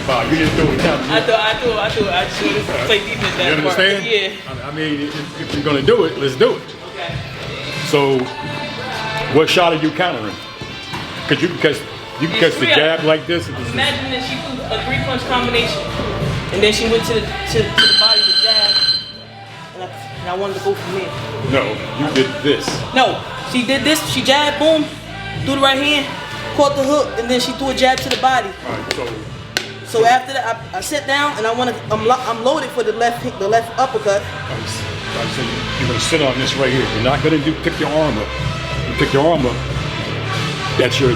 that foul. You didn't throw it down. I thought I should play defense that You understand? part. Yeah. I mean, if you're gonna do it, let's do it. Okay. So, what shot are you countering? Because you can catch the jab like this. Imagine that she threw a 3-punch combination, and then she went to the body to jab, and I wanted to go from there. No, you did this. No, she did this. She jabbed, boom, threw the right hand, caught the hook, and then she threw a jab to the body. All right, so after that, I sit down and I'm loaded for the left uppercut. So you're gonna sit on this right here. You're not gonna pick your arm up. You pick your arm up. That's your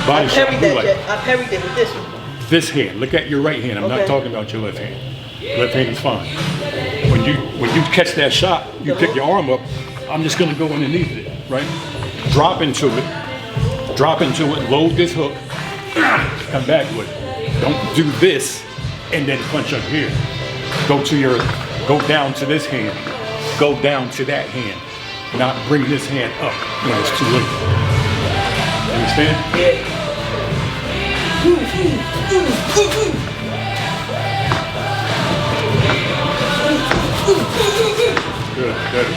body shot. I parried it with this one. This hand. Look at your right hand. I'm not talking about your left hand. Left hand is fine. When you catch that shot, you pick your arm up. I'm just gonna go underneath it, right? Drop into it. Load this hook. Come back with it. Don't do this and then punch up here. Go down to this hand. Go down to that hand. Not bring this hand up when it's too late. Understand? Yeah. Good.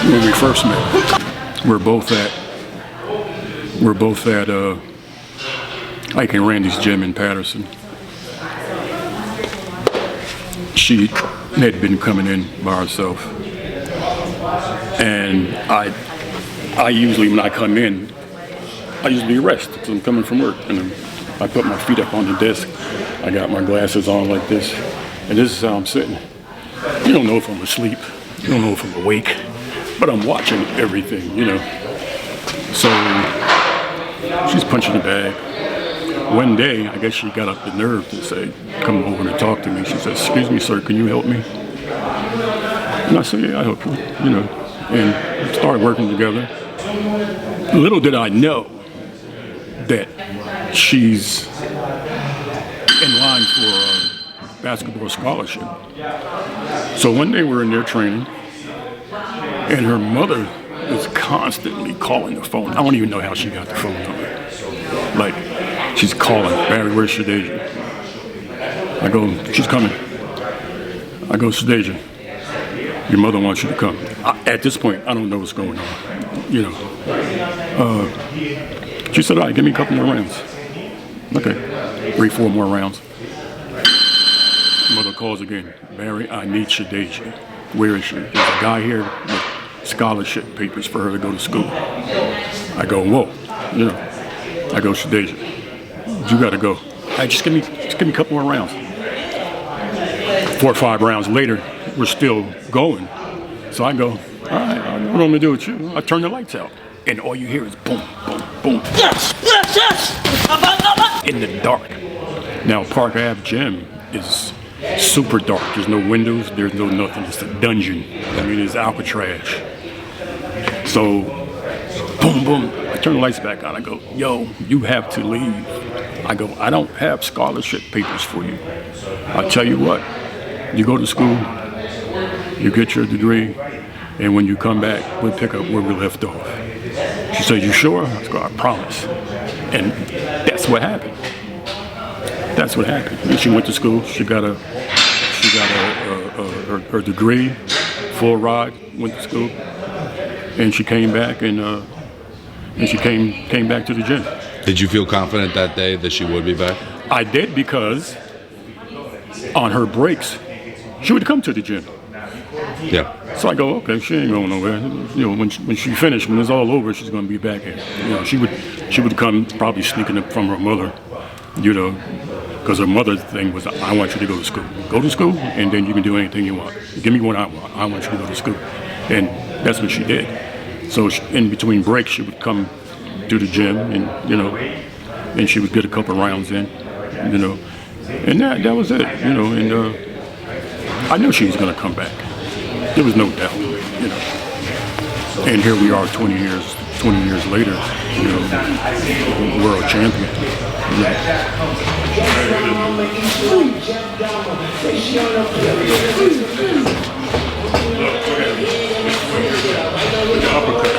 When we first met, we're both at Ike and Randy's gym in Patterson. She had been coming in by herself, and I usually, when I come in, I usually rest because I'm coming from work, and I put my feet up on the desk. I got my glasses on like this, and this is how I'm sitting. You don't know if I'm asleep, you don't know if I'm awake, but I'm watching everything, you know. So she's punching the bag. One day, I guess she got up the nerve to say, come over and talk to me. She said, excuse me, sir, can you help me? And I said, yeah, I'll help you, you know. And we started working together. Little did I know that she's in line for a basketball scholarship. So one day we're in there training, and her mother is constantly calling the phone. I don't even know how she got the phone number. Like, she's calling, Barry, where's Shadasia? I go, she's coming. I go, Shadasia, your mother wants you to come. At this point, I don't know what's going on, you know. She said, all right, give me a couple more rounds. Okay, 3-4 more rounds. Mother calls again, Barry, I need Shadasia. Where is she? There's a guy here with scholarship papers for her to go to school. I go, whoa, you know. I go, Shadasia, you gotta go. Hey, just give me a couple more rounds. 4 or 5 rounds later, we're still going. So I go, all right, I know what I'm gonna do with you. I turn the lights out, and all you hear is boom, boom, boom. Yes! In the dark. Now, Park Ave Gym is super dark. There's no windows, there's no nothing. It's a dungeon. I mean, it's Alcatraz. So, boom, boom. I turn the lights back on. I go, yo, you have to leave. I go, I don't have scholarship papers for you. I'll tell you what, you go to school, you get your degree, and when you come back, we'll pick up where we left off. She said, you sure? I go, I promise. And that's what happened. That's what happened. And she went to school. She got her degree, full ride. Went to school, and she came back and she came back to the gym. Did you feel confident that day that she would be back? I did, because on her breaks, she would come to the gym. Yeah. So I go, okay, she ain't going nowhere. You know, when she finished, when it's all over, she's going to be back here. You know, she would come probably sneaking up from her mother, you know, because her mother's thing was, I want you to go to school. Go to school, and then you can do anything you want. Give me what I want. I want you to go to school. And that's what she did. So in between breaks, she would come to the gym, and, you know, and she would get a couple rounds in, you know. And that was it, you know, and I knew she was going to come back. There was no doubt, you know. And here we are 20 years later, you know, world champion. You know. the uppercut.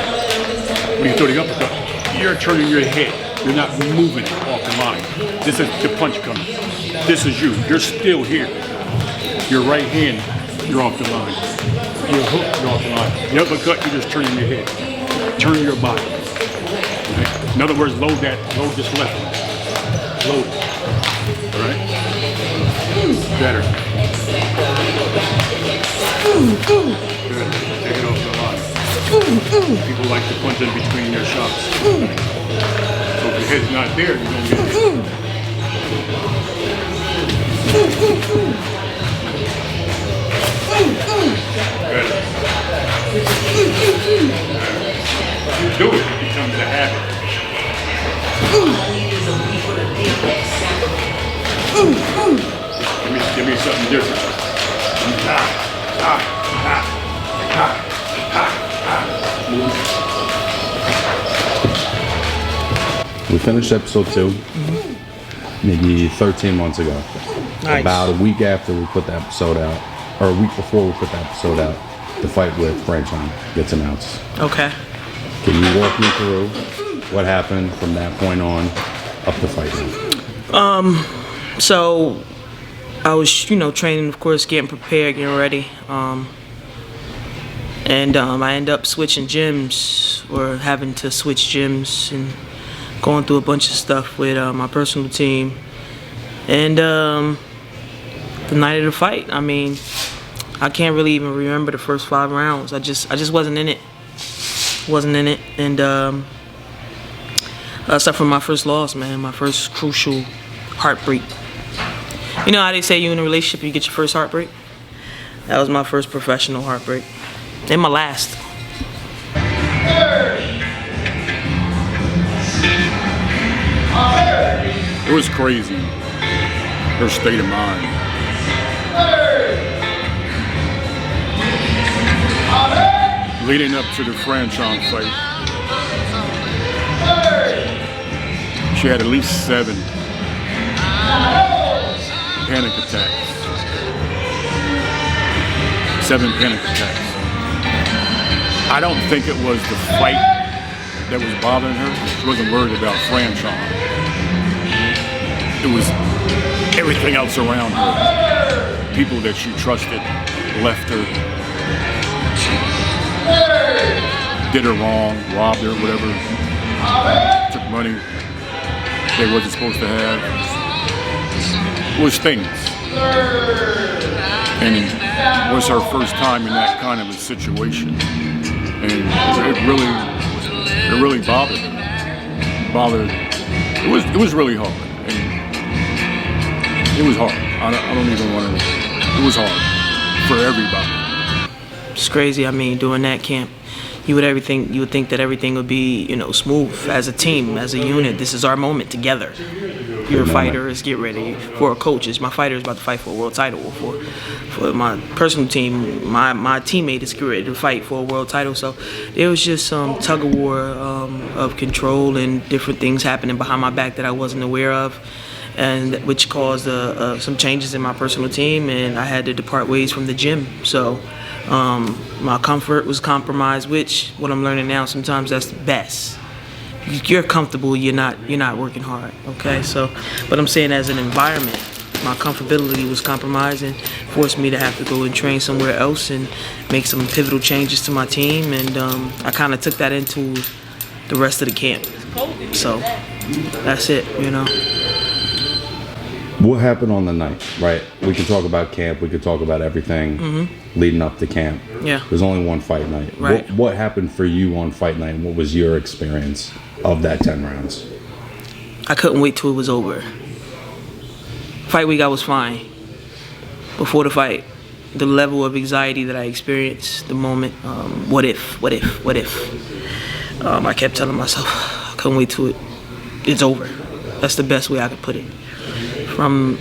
When you throw the uppercut, you're turning your head. You're not moving off the line. This is the punch coming. This is you. You're still here. Your right hand, you're off the line. Your hook, you're off the line. The uppercut, you're just turning your head. Turn your body. Okay? In other words, load this left one. Load it. All right? Better. Good. Take it off the line. People like to punch in between their shots. So if your head's not there, you're going to get hit. Good. You do it, it becomes a habit. Give me something different. We finished episode 2 maybe 13 months ago. Nice. About a week after we put the episode out, or a week before we put the episode out, the fight with Franchon gets announced. Okay. Can you walk me through what happened from that point on up to fighting? So I was, training, of course, getting prepared, getting ready. And I ended up switching gyms, or having to switch gyms, and going through a bunch of stuff with my personal team. And the night of the fight, I mean, I can't really even remember the first 5 rounds. I just wasn't in it. And except for my first loss, man, my first crucial heartbreak. You know how they say you in a relationship, you get your first heartbreak? That was my first professional heartbreak. And my last. It was crazy, her state of mind. Leading up to the Franchon fight, she had at least 7 panic attacks. 7 panic attacks. I don't think it was the fight that was bothering her. She wasn't worried about Franchon. It was everything else around her. People that she trusted left her, did her wrong, robbed her, whatever, took money they wasn't supposed to have. It was things. And it was her first time in that kind of a situation. And it really bothered her. It was really hard. And it was hard. I don't even want to, it was hard for everybody. It's crazy. I mean, during that camp, you would think that everything would be, smooth as a team, as a unit. This is our moment together. You're fighters, get ready. For a coach, my fighter is about to fight for a world title. For my personal team, my teammate is getting ready to fight for a world title. So there was just some tug of war of control and different things happening behind my back that I wasn't aware of, and which caused some changes in my personal team, and I had to depart ways from the gym. So my comfort was compromised, which what I'm learning now, sometimes that's the best. You're comfortable, you're not working hard, okay? So, but I'm saying as an environment, my comfortability was compromised and forced me to have to go and train somewhere else and make some pivotal changes to my team, and I kind of took that into the rest of the camp. So that's it, What happened on the night, right? We can talk about camp, we could talk about everything leading up to camp. Yeah. There's only one fight night. Right. What happened for you on fight night, and what was your experience of that 10 rounds? I couldn't wait till it was over. Fight week, I was fine. Before the fight, the level of anxiety that I experienced, the moment, what if? I kept telling myself, I couldn't wait till it's over. That's the best way I could put it. From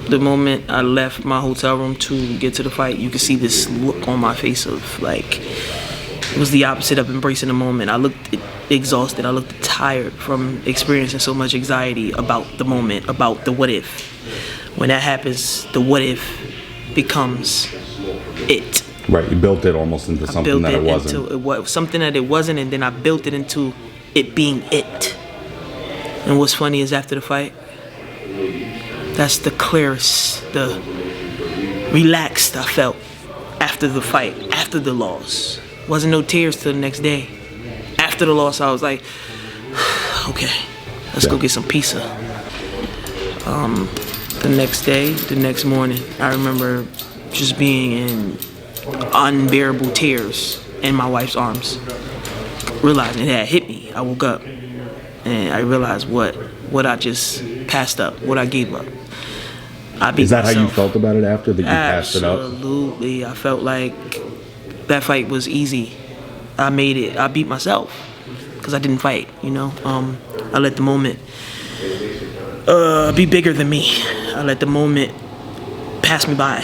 the moment I left my hotel room to get to the fight, you could see this look on my face of it was the opposite of embracing the moment. I looked exhausted, I looked tired from experiencing so much anxiety about the moment, about the what if. When that happens, the what if becomes it. Right, you built it almost into something that it wasn't. Into something that it wasn't, and then I built it into it being it. And what's funny is after the fight, that's the clearest, the relaxed I felt after the fight, after the loss. Wasn't no tears till the next day. After the loss, I was like, okay, let's go get some pizza. The next day, the next morning, I remember just being in unbearable tears in my wife's arms, realizing it had hit me. I woke up and I realized what I just passed up, what I gave up. I beat Is that myself. how you felt about it after that you passed it up? Absolutely. I felt like that fight was easy. I made it. I beat myself because I didn't fight, you know. I let the moment be bigger than me. I let the moment pass me by.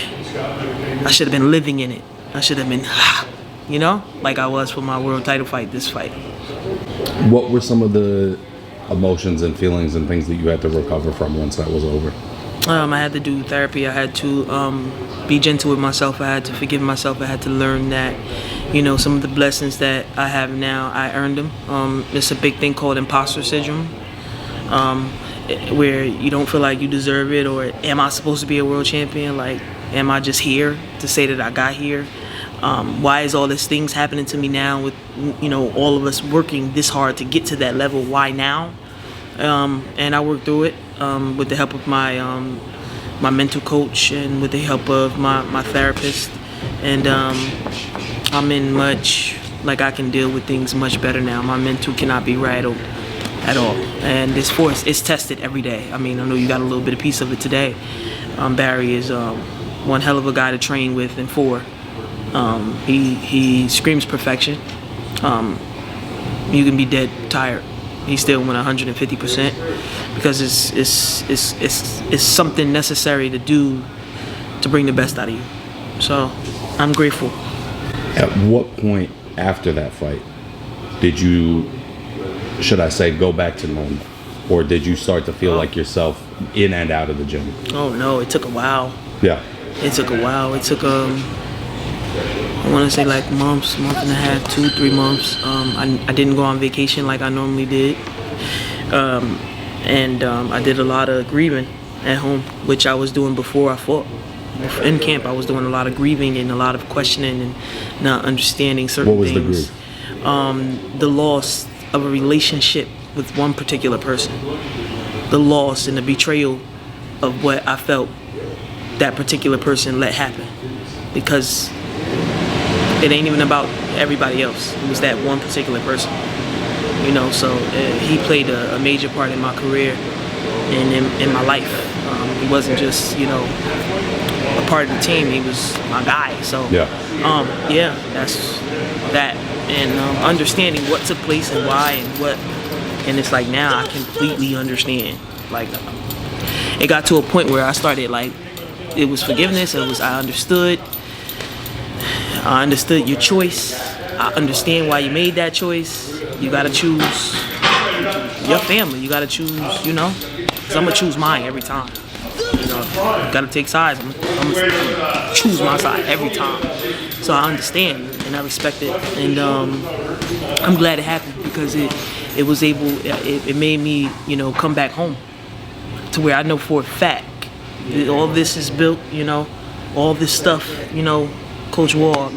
I should have been living in it. I should have been, you know, like I was for my world title fight, this fight. What were some of the emotions and feelings and things that you had to recover from once that was over? I had to do therapy. I had to be gentle with myself. I had to forgive myself. I had to learn that, you know, some of the blessings that I have now, I earned them. It's a big thing called imposter syndrome, where you don't feel like you deserve it, or am I supposed to be a world champion? Like, am I just here to say that I got here? Why is all these things happening to me now with, you know, all of us working this hard to get to that level? Why now? And I worked through it with the help of my my mental coach and with the help of my therapist. And I'm in much, like I can deal with things much better now. My mental cannot be rattled at all. And this force is tested every day. I mean, I know you got a little bit of piece of it today. Barry is one hell of a guy to train with and for. He screams perfection. You can be dead tired. He still went 150% because it's something necessary to do to bring the best out of you. So I'm grateful. At what point after that fight did you, should I say, go back to normal? Or did you start to feel like yourself in and out of the gym? Oh no, it took a while. Yeah. It took a while. It took I want to say like month and a half, 2-3 months. I didn't go on vacation like I normally did. And I did a lot of grieving at home, which I was doing before I fought. In camp, I was doing a lot of grieving and a lot of questioning and not understanding certain things. What was the grief? The loss of a relationship with one particular person. The loss and the betrayal of what I felt that particular person let happen. Because it ain't even about everybody else. It was that one particular person. You know, so he played a major part in my career and in my life. He wasn't just, you know, a part of the team. He was my guy. So, yeah, that's that. And understanding what took place and why and what. And it's like now I completely understand. Like, it got to a point where I started, like, it was forgiveness. I understood. I understood your choice. I understand why you made that choice. You gotta choose your family. You gotta choose, you know, because I'm gonna choose mine every time. You know, you gotta take sides. I'm gonna choose my side every time. So I understand and I respect it. And I'm glad it happened because it was able, it made me, you know, come back home to where I know for a fact all this is built, you know, all this stuff, you know, Coach Wall,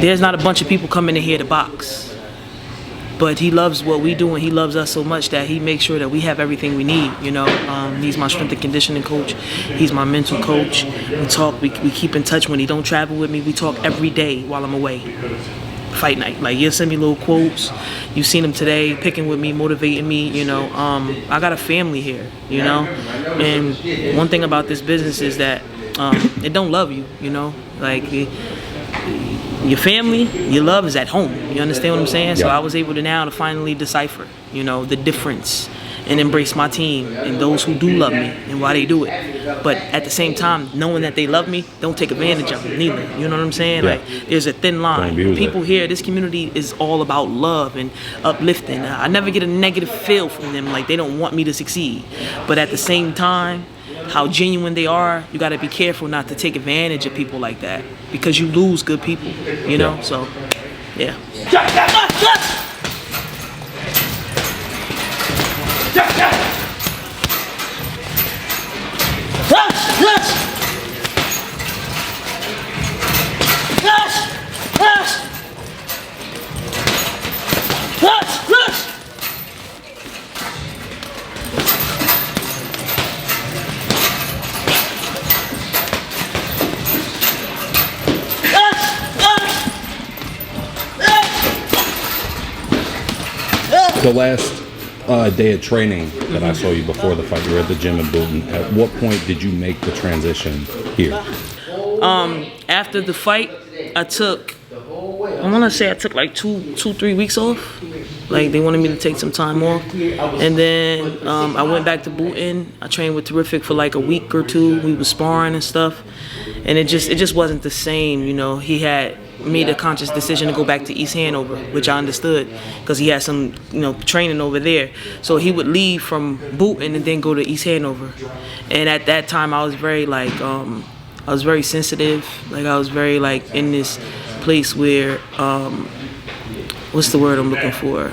there's not a bunch of people coming in here to box, but he loves what we do and he loves us so much that he makes sure that we have everything we need, you know. He's my strength and conditioning coach. He's my mental coach. We talk, we keep in touch. When he don't travel with me, we talk every day while I'm away. Fight night, like he'll send me little quotes. You've seen him today, picking with me, motivating me, you know. I got a family here, you know, and one thing about this business is that it don't love you, you know, like your family, your love is at home. You understand what I'm saying? Yeah. So I was able to now to finally decipher, you know, the difference and embrace my team and those who do love me and why they do it. But at the same time, knowing that they love me, don't take advantage of it neither. You know what I'm saying? Yeah. Like there's a thin line. People here, this community is all about love and uplifting. I never get a negative feel from them, like they don't want me to succeed. But at the same time, how genuine they are, you got to be careful not to take advantage of people like that because you lose good people, you know? So, yeah. The last day of training that I saw you before the fight, you were at the gym in Booton. At what point did you make the transition here? After the fight, I took like 2-3 weeks off. Like they wanted me to take some time off, and then I went back to Booton. I trained with Terrific for like a week or two. We was sparring and stuff, and it just wasn't the same. You know, he had made a conscious decision to go back to East Hanover, which I understood because he had some, you know, training over there. So he would leave from Booton and then go to East Hanover. And at that time, I was very like, I was very sensitive. Like I was very like in this place where, what's the word I'm looking for?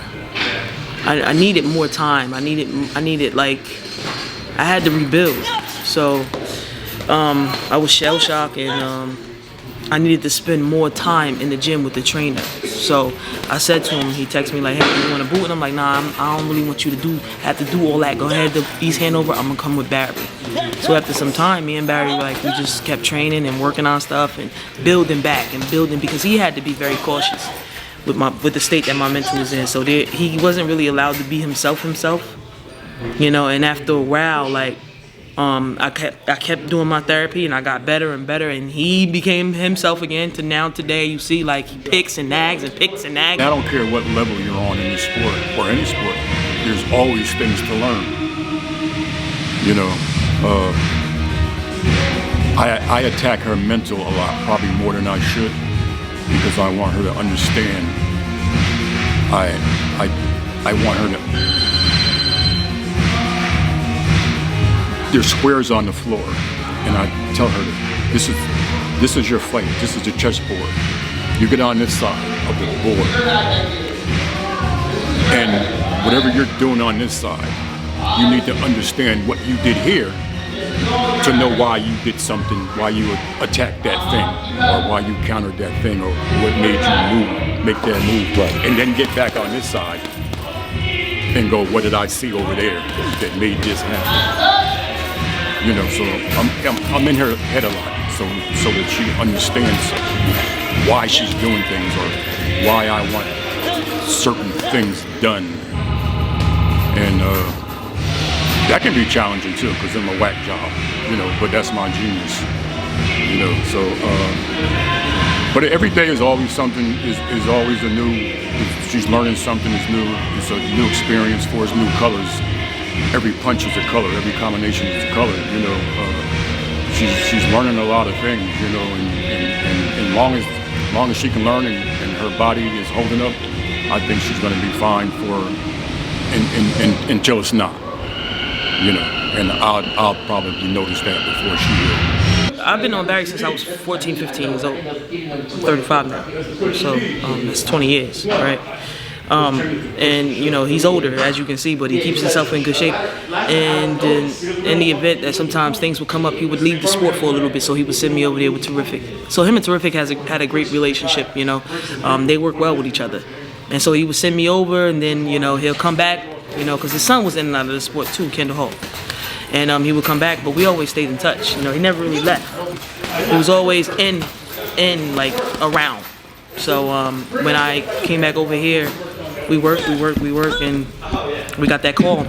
I needed more time. I needed like, I had to rebuild. So I was shell shocked and I needed to spend more time in the gym with the trainer. So I said to him, he texted me like, hey, you want to boot? And I'm like, nah, I don't really want you to have to do all that. Go ahead to East Hanover, I'm gonna come with Barry. So after some time, me and Barry, like, we just kept training and working on stuff and building back and building, because he had to be very cautious with the state that my mentor was in. So he wasn't really allowed to be himself, you know. And after a while, like, I kept doing my therapy and I got better and better, and he became himself again. To now today, you see, like, he picks and nags and picks and nags. I don't care what level you're on in this sport or any sport. There's always things to learn. You know, I attack her mental a lot, probably more than I should, because I want her to understand. I want her to. There's squares on the floor, and I tell her, this is your fight. This is the chessboard. You get on this side of the board, and whatever you're doing on this side, you need to understand what you did here to know why you did something, why you attacked that thing, or why you countered that thing, or what made you make that move. Right. And then get back on this side and go, what did I see over there that made this happen? You know, so I'm in her head a lot, so that she understands why she's doing things or why I want certain things done, and that can be challenging too, because I'm a whack job, you know. But that's my genius, you know. So, but every day is always something. Is always a new. She's learning something is new. It's a new experience for us, new colors. Every punch is a color, every combination is a color, you know. She's learning a lot of things, you know, and long as she can learn and her body is holding up, I think she's going to be fine until it's not, you know. And I'll probably notice that before she will. I've been on Barry since I was 14, 15 years old. I'm 35 now, so that's 20 years, right? And you know, he's older, as you can see, but he keeps himself in good shape. And in the event that sometimes things would come up, he would leave the sport for a little bit, so he would send me over there with Terrific. So him and Terrific had a great relationship, you know. They work well with each other. And so he would send me over, and then, you know, he'll come back, you know, because his son was in and out of the sport too, Kendall Hall. And he would come back, but we always stayed in touch. You know, he never really left. He was always in like, around. So when I came back over here, we worked, and we got that call.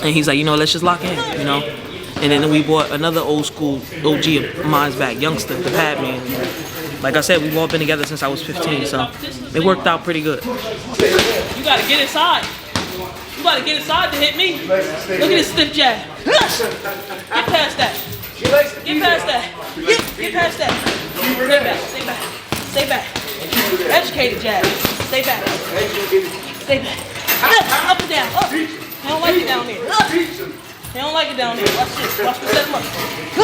And he's like, you know, let's just lock in, you know. And then we brought another old school OG of mine's back, youngster, the Pad Man. Like I said, we've all been together since I was 15, so it worked out pretty good. You gotta get inside. You gotta get inside to hit me. Look at this stiff jab. Get past that. Get past that. Get past that. Stay back. Stay back. Educated jab. Stay back. Stay back. Up and down. Up. I don't like it down there. Up. He don't like it down there. Watch this. Watch me set him up. He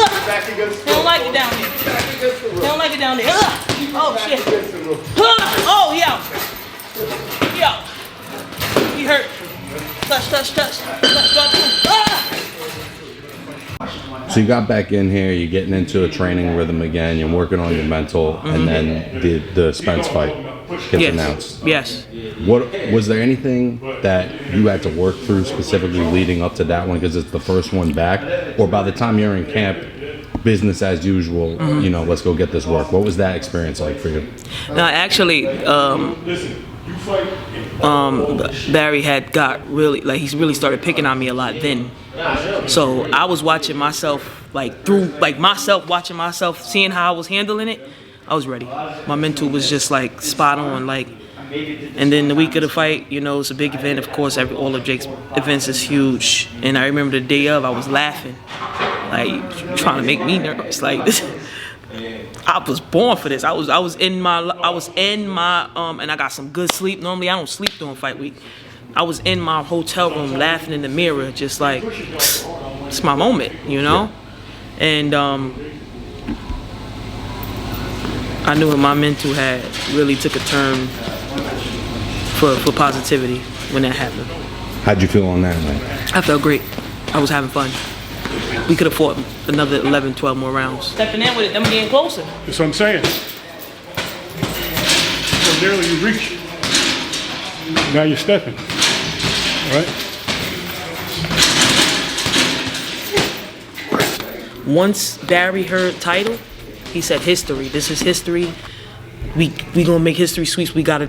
don't like it down there. He don't like it down there. Oh, shit. Oh, he out. He out. He hurt. Touch. So you got back in here, you're getting into a training rhythm again, you're working on your mental, and then the Spence fight gets announced. Yes. What was there anything that you had to work through specifically leading up to that one because it's the first one back, or by the time you're in camp, business as usual, you know, let's go get this work? What was that experience like for you? No, actually, Barry had got really, like, he's really started picking on me a lot then. So I was watching myself, watching myself, seeing how I was handling it. I was ready. My mental was just like spot on, like. And then the week of the fight, you know, it's a big event. Of course, all of Jake's events is huge. And I remember the day of, I was laughing, like trying to make me nervous. Like this, I was born for this. I was in my, and I got some good sleep. Normally, I don't sleep during fight week. I was in my hotel room laughing in the mirror, just like, it's my moment, you know? And I knew my mental had really took a turn for positivity when that happened. How'd you feel on that night? I felt great. I was having fun. We could have fought another 11, 12 more rounds. Stepping in with it, them getting closer. That's what I'm saying. So nearly you reach. Now you're stepping. All right? Once Barry heard title, he said history. This is history. We gonna make history sweeps. We gotta,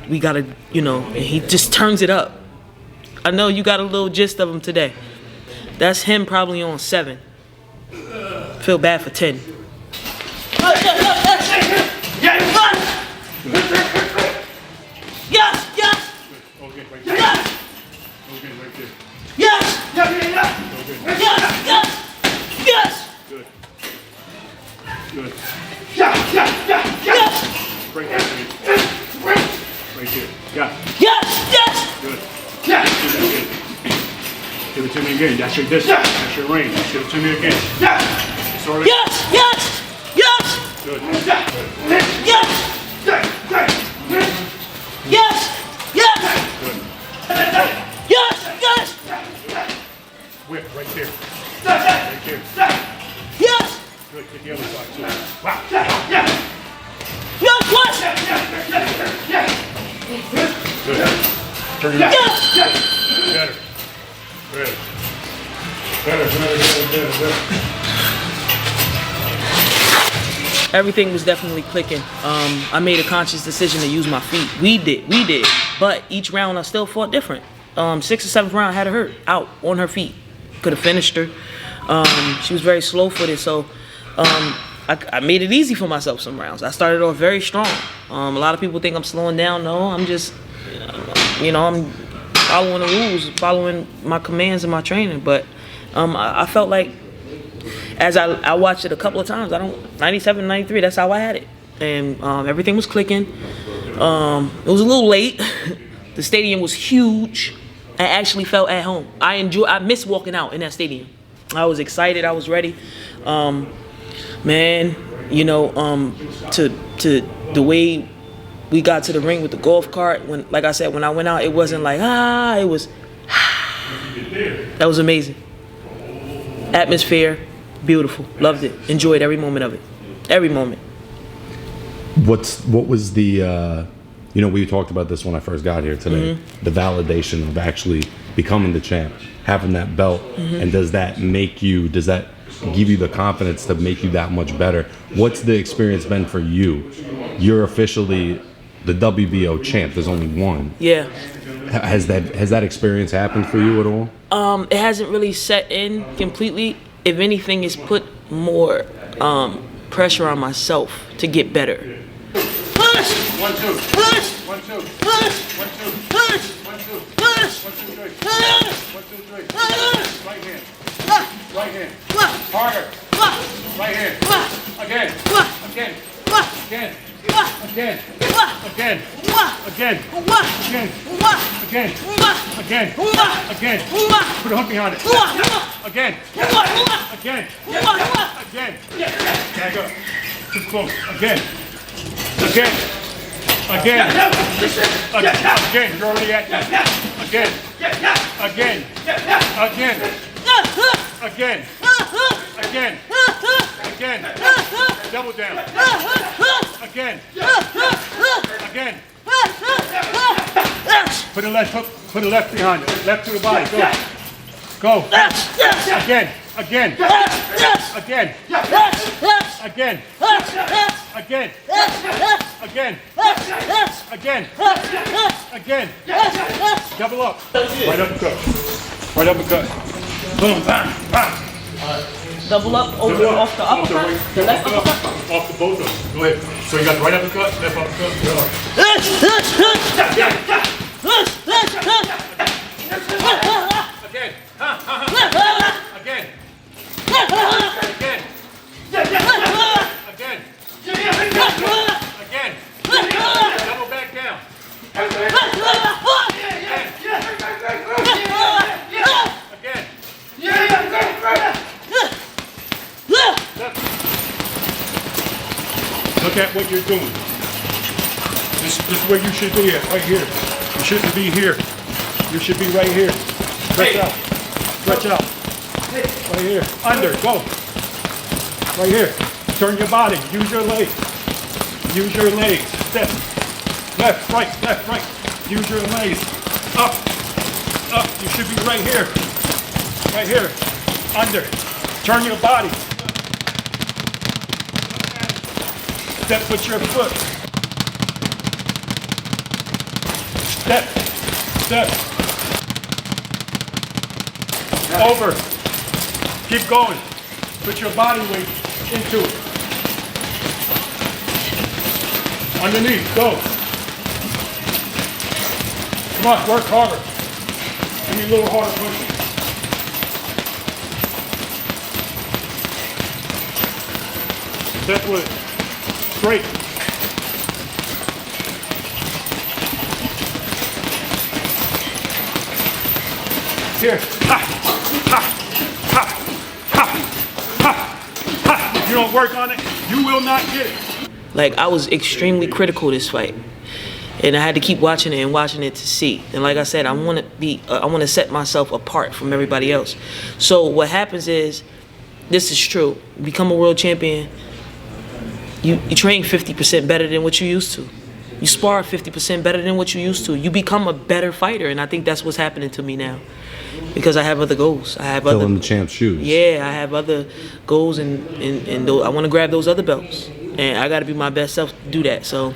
you know. And he just turns it up. I know you got a little gist of him today. That's him probably on 7. Feel bad for 10. Yes. Okay, right there. Yes. Okay, right there. Yes. Okay. Yes. Good. Good. Yes. Right there, baby. Right there. Got it. Yes. Good. Give it to me again. That's your distance. That's your range. Give it to me again. Sorry. Yes. Good. Yes. Whip right there. Right there. Yes. Good. Get the other side too. Wow. Yes. What? Good. Turn it up. Yes. Better. Everything was definitely clicking. I made a conscious decision to use my feet. We did. But each round I still fought different. 6th or 7th round I had her out on her feet. Could have finished her. She was very slow-footed, so I made it easy for myself some rounds. I started off very strong. A lot of people think I'm slowing down. No, I'm just, you know, I'm following the rules, following my commands and my training. But I felt like, as I watched it a couple of times, 97, 93, that's how I had it. And everything was clicking. It was a little late. The stadium was huge. I actually felt at home. I missed walking out in that stadium. I was excited, I was ready. Man, you know, to the way we got to the ring with the golf cart, like I said, when I went out, it wasn't like, it was, that was amazing. Atmosphere, beautiful, loved it, enjoyed every moment of it, every moment. What was the, you know, we talked about this when I first got here today, the validation of actually becoming the champ, having that belt, and does that give you the confidence to make you that much better? What's the experience been for you? You're officially the WBO champ. There's only one. Yeah. Has that experience happened for you at all? It hasn't really set in completely. If anything, it's put more pressure on myself to get better. Push! 1, 2. Push! 1, 2. Push! 1, 2. Push! 1, 2. Push! 1, 2, 3. Push! 1, 2, 3. Push! Right hand. Right hand. Harder. Right hand. Again. Again. Again. Again. Again. Put a hook behind it. Again. Tag up. Too close. Again. You're already at that. Again. Double down. Again. Put a left hook. Put a left behind it. Left to the body. Go. Again. Double up. Right uppercut. Boom. Bam. Double up over off the uppercut. The left uppercut. Off the both of them. Go ahead. So you got the right uppercut, left uppercut. Go. Again. Double back down. Look at what you're doing. This is where you should be at, right here. You shouldn't be here. You should be right here. Stretch out. Right here. Under, go. Right here. Turn your body. Use your legs. Step. Left, right. Use your legs. Up. You should be right here. Under. Turn your body. Step with your foot. Step. Over. Keep going. Put your body weight into it. Underneath. Go. Come on, work harder. Give me a little harder pushing. Step with it. Straight. Here. If you don't work on it, you will not get it. Like, I was extremely critical of this fight, and I had to keep watching it to see. And like I said, I want to set myself apart from everybody else. So what happens is, this is true. You become a world champion. You train 50% better than what you used to. You spar 50% better than what you used to. You become a better fighter, and I think that's what's happening to me now. Because I have other goals. I have Filling the champ's shoes. Yeah, I have other goals, and I want to grab those other belts. And I got to be my best self to do that. So,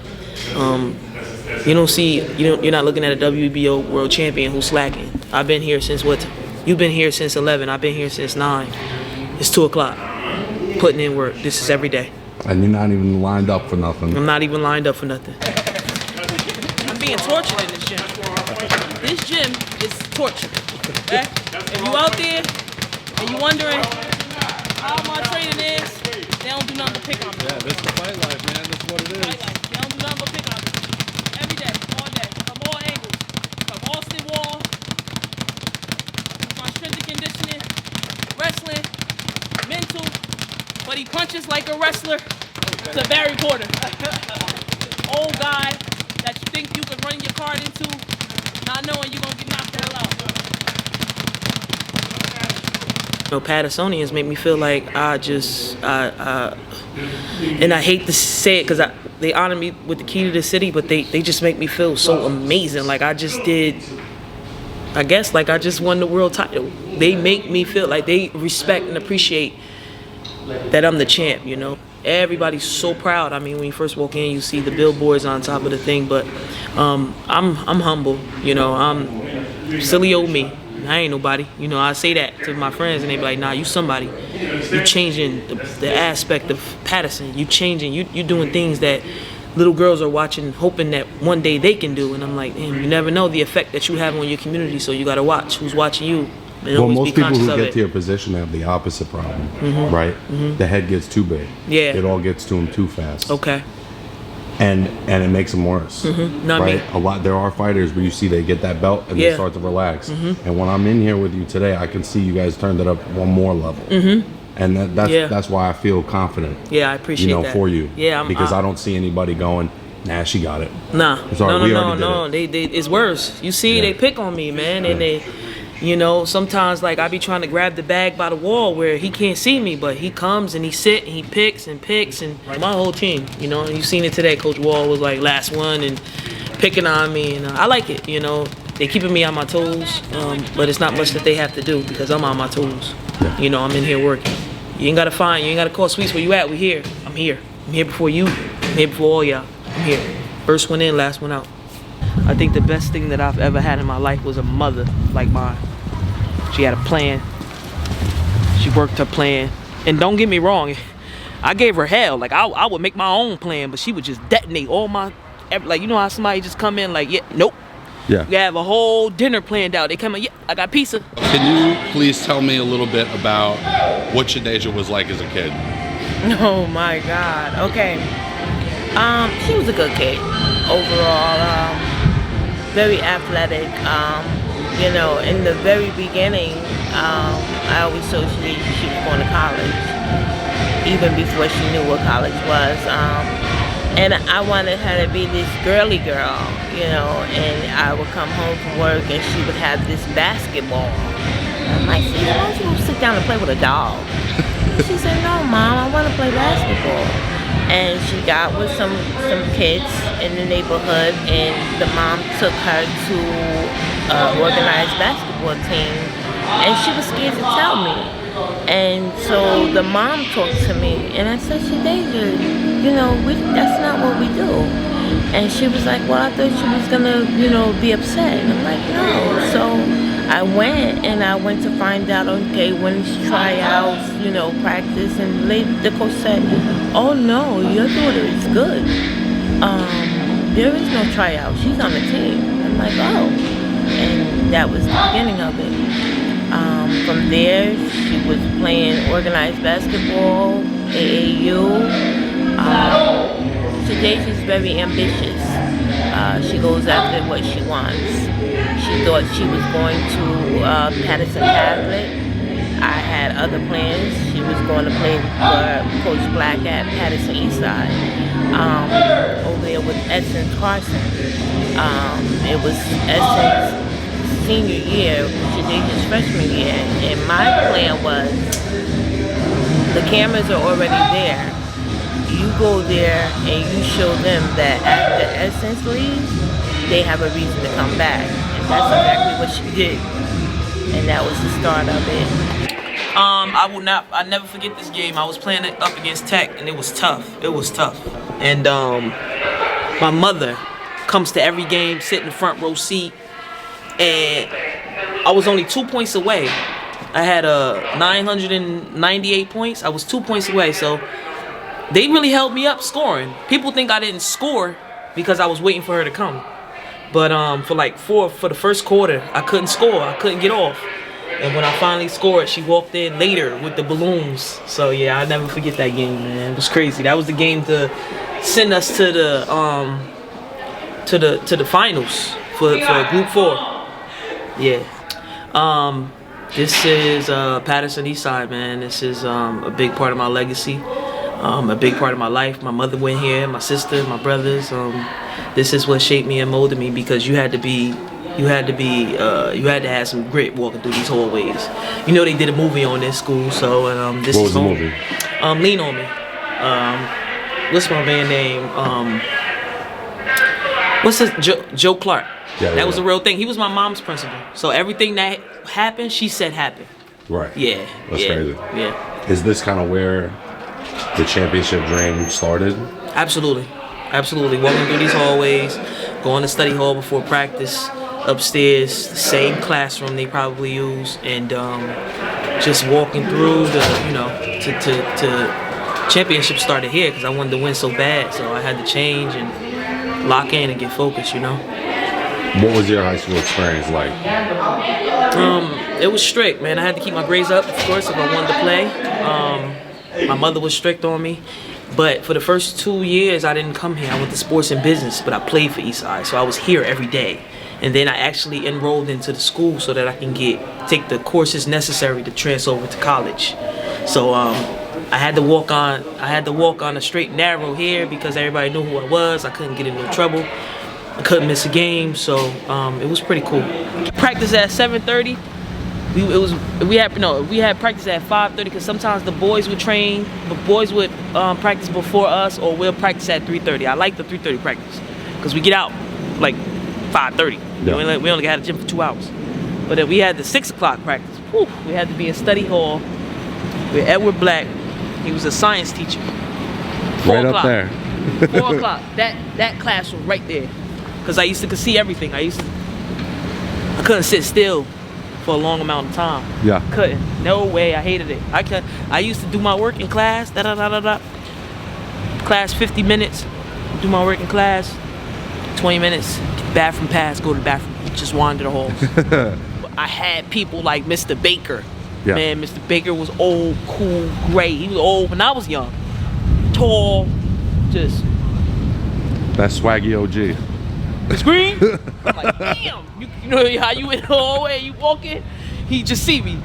you're not looking at a WBO world champion who's slacking. I've been here since what? You've been here since 11. I've been here since 9. It's 2 o'clock. Putting in work. This is every day. And you're not even lined up for nothing. I'm not even lined up for nothing. I'm being tortured in this gym. This gym is torture. Okay? If you out there and you wondering how my training is, they don't do nothing but pick on me. Yeah, this is the fight life, man. That's what it is. Fight life. They don't do nothing but pick on me. Every day, all day, from all angles. From Austin Wall, my strength and conditioning, wrestling, mental, but he punches like a wrestler. To Barry Porter. Old guy that you think you can run your card into, not knowing you're gonna get knocked the hell out. Pattersonians make me feel like and I hate to say it because they honor me with the key to the city, but they just make me feel so amazing. Like I just won the world title. They make me feel like they respect and appreciate that I'm the champ, you know. Everybody's so proud. I mean, when you first walk in, you see the billboards on top of the thing, but I'm humble, you know. I'm silly old me. I ain't nobody, you know. I say that to my friends, and they be like, "Nah, you somebody. You changing the aspect of Patterson. You changing. You doing things that little girls are watching, hoping that one day they can do." And I'm like, "Damn, you never know the effect that you have on your community. So you gotta watch who's watching you." Well, most people who get to your position have the opposite problem, right? The head gets too big. Yeah. It all gets to them too fast. Okay. and it makes them worse. Know what I mean? There are fighters where you see they get that belt and they start to relax. And when I'm in here with you today, I can see you guys turned it up one more level. And that's why I feel confident. Yeah, I appreciate that. For you. Yeah, because I don't see anybody going, nah, she got it. Nah, no. They it's worse. You see, they pick on me, man, and they, you know, sometimes like I be trying to grab the bag by the wall where he can't see me, but he comes and he sit and he picks and my whole team, you know. You seen it today. Coach Wall was like last one and picking on me, and I like it, you know. They keeping me on my toes, but it's not much that they have to do because I'm on my toes. You know, I'm in here working. You ain't gotta call Sweets where you at. We here. I'm here. I'm here before you. I'm here before all y'all. I'm here. First one in, last one out. I think the best thing that I've ever had in my life was a mother like mine. She had a plan. She worked her plan. And don't get me wrong, I gave her hell. Like I would make my own plan, but she would just detonate all my, like, you know how somebody just come in like, yeah, nope. Yeah. We have a whole dinner planned out. They come in, yeah, I got pizza. Can you please tell me a little bit about what Shadasia was like as a kid? Oh my God. Okay. She was a good kid overall. Very athletic. You know, in the very beginning, I always told she was going to college, even before she knew what college was. And I wanted her to be this girly girl, you know, and I would come home from work and she would have this basketball. I'm like, why don't you sit down and play with a dog? She said, no, Mom, I want to play basketball. And she got with some kids in the neighborhood, and the mom took her to an organized basketball team, and she was scared to tell me. And so the mom talked to me, and I said, Shadasia, you know, that's not what we do. And she was like, well, I thought she was gonna, you know, be upset. And I'm like, no. So I went to find out, okay, when's tryouts, you know, practice, and the coach said, oh no, your daughter is good. There is no tryout, she's on the team. I'm like, oh. And that was the beginning of it. From there, she was playing organized basketball, AAU. Shadasia's very ambitious. She goes after what she wants. She thought she was going to Patterson Catholic. I had other plans. She was going to play for Coach Black at Patterson Eastside. Over there with Essence Carson. It was Essence senior year, Shadasia's freshman year, and my plan was, the cameras are already there. You go there and you show them that after Essence leaves, they have a reason to come back. And that's exactly what she did. And that was the start of it. I never forget this game. I was playing it up against Tech, and it was tough. It was tough. And my mother comes to every game, sit in the front row seat, and I was only 2 points away. I had 998 points. I was 2 points away, so they really held me up scoring. People think I didn't score because I was waiting for her to come. But for the first quarter, I couldn't score. I couldn't get off. And when I finally scored, she walked in later with the balloons. So yeah, I'll never forget that game, man. It was crazy. That was the game to send us to the finals for Group 4. Yeah. This is Patterson Eastside, man. This is a big part of my legacy, a big part of my life. My mother went here, my sister, my brothers. This is what shaped me and molded me, because you had to have some grit walking through these hallways. You know, they did a movie on this school, so this What was is the home. movie? Lean on Me. What's my band name? What's his Joe Clark? That was a real thing. He was my mom's principal. So everything that happened, she said happened. Right. Yeah. That's crazy. Yeah. Is this kind of where the championship dream started? Absolutely. Absolutely. Walking through these hallways, going to study hall before practice, upstairs, the same classroom they probably use, and just walking through to championship started here because I wanted to win so bad. So I had to change and lock in and get focused, you know. What was your high school experience like? It was strict, man. I had to keep my grades up, of course, if I wanted to play. My mother was strict on me, But for the first 2 years, I didn't come here. I went to sports and business, but I played for Eastside, so I was here every day. And then I actually enrolled into the school so that I can take the courses necessary to transfer over to college. So I had to walk on a straight and narrow here because everybody knew who I was. I couldn't get in no trouble. I couldn't miss a game, so it was pretty cool. Practice at 7:30. We had practice at 5:30 because sometimes the boys would train. The boys would practice before us, or we'll practice at 3:30. I like the 3:30 practice because we get out like 5:30. Yeah. We only got a gym for 2 hours. But then we had the 6 o'clock practice. Whew, we had to be in study hall with Edward Black. He was a science teacher. 4 Right o'clock. up there. 4 o'clock. That classroom right there. Because I used to see everything. I couldn't sit still for a long amount of time. Yeah. Couldn't. No way. I hated it. I used to do my work in class. Class 50 minutes. Do my work in class. 20 minutes. Bathroom pass. Go to the bathroom. Just wander the halls. I had people like Mr. Baker. Yeah. Man, Mr. Baker was old, cool, great. He was old when I was young. Tall. Just. That's swaggy OG. Miss Green? I'm like, damn. You know how you in the hallway, you walk in, he just see me.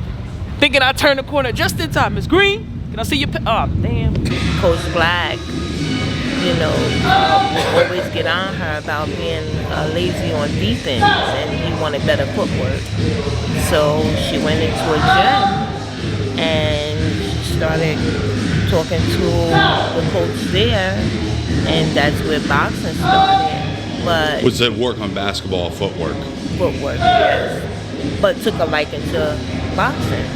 Thinking I turned the corner just in time. Miss Green, can I see your oh, damn. Coach Black, you know, would always get on her about being lazy on defense, and he wanted better footwork. So she went into a gym and she started talking to the coach there, and that's where boxing started. But Was it work on basketball footwork? footwork, yes. But took a liking to boxing.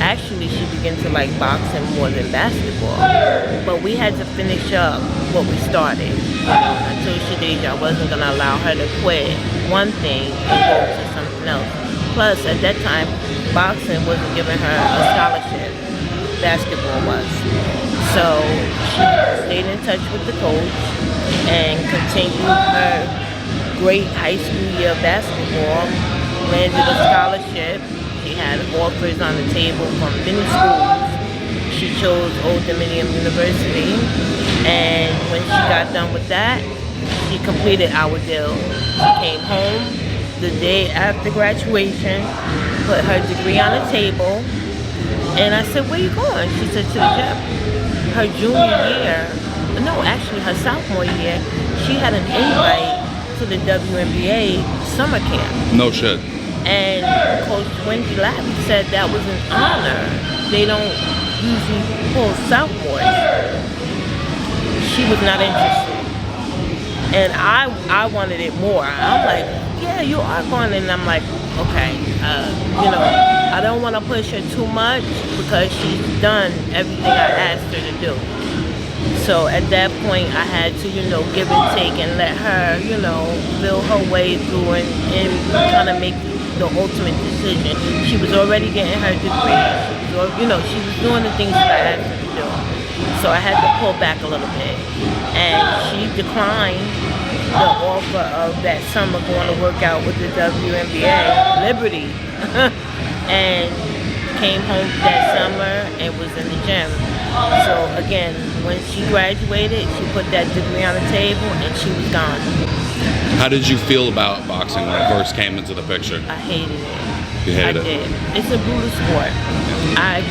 Actually, she began to like boxing more than basketball. But we had to finish up what we started. I told Shadasia I wasn't going to allow her to quit one thing and go to something else. Plus, at that time, boxing wasn't giving her a scholarship. Basketball was. So she stayed in touch with the coach and continued her great high school year of basketball, landed a scholarship. She had offers on the table from many schools. She chose Old Dominion University, and when she got done with that, she completed our deal. She came home the day after graduation, put her degree on the table, and I said, "Where you going?" She said, "To the gym." Her junior year, no, actually her sophomore year, she had an invite to the WNBA summer camp. No shit. And Coach Wendy Lappy said that was an honor. They don't usually pull sophomores. She was not interested. And I wanted it more. I'm like, yeah, you are going. And I'm like, okay, you know, I don't want to push her too much because she's done everything I asked her to do. So at that point, I had to, you know, give and take and let her, you know, feel her way through and kind of make the ultimate decision. She was already getting her degree. You know, she was doing the things that I asked her to do. So I had to pull back a little bit. And she declined the offer of that summer going to work out with the WNBA, Liberty. And came home that summer and was in the gym. So again, when she graduated, she put that degree on the table and she was gone. How did you feel about boxing when it first came into the picture? I hated it. You hated I it? did. It's a brutal sport. I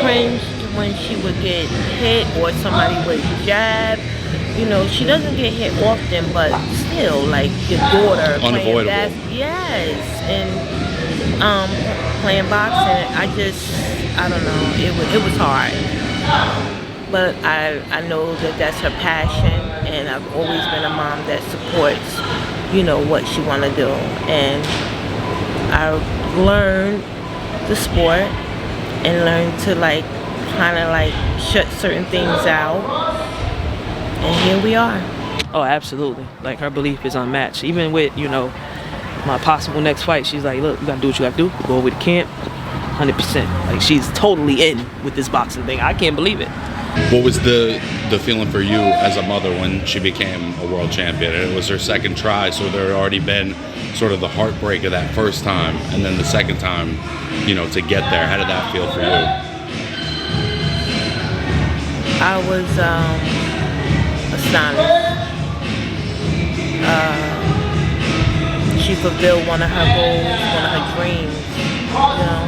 cringed when she would get hit or somebody would jab. You know, she doesn't get hit often, but still, like your daughter Unavoidable. playing yes, and playing boxing, I don't know, it was hard. But I know that that's her passion, and I've always been a mom that supports, you know, what she want to do. And I learned the sport and learned to like kind of like shut certain things out. And here we are. Oh, absolutely. Like, her belief is unmatched. Even with, you know, my possible next fight, she's like, look, you gotta do what you gotta do. Go over to camp, 100%. Like, she's totally in with this boxing thing. I can't believe it. What was the feeling for you as a mother when she became a world champion? It was her second try, so there had already been sort of the heartbreak of that first time, and then the second time, you know, to get there. How did that feel for you? I was astonished. She fulfilled one of her goals, one of her dreams, you know,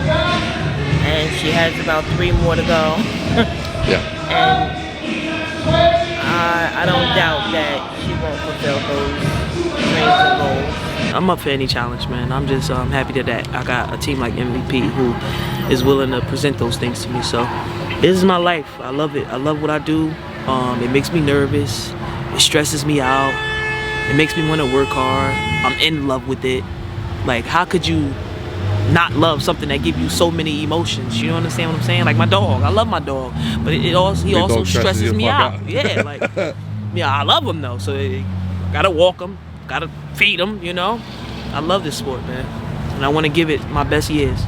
and she has about 3 more to go. Yeah. And I don't doubt that she won't fulfill those dreams and goals. I'm up for any challenge, man. I'm just happy that I got a team like MVP who is willing to present those things to me. So this is my life. I love it. I love what I do. It makes me nervous. It stresses me out. It makes me want to work hard. I'm in love with it. Like, how could you not love something that gives you so many emotions? You understand what I'm saying? Like my dog. I love my dog, but he also dog stresses stresses you me the fuck out. out. Yeah, like yeah, I love him though. So gotta walk him, gotta feed him. You know, I love this sport, man, and I want to give it my best years.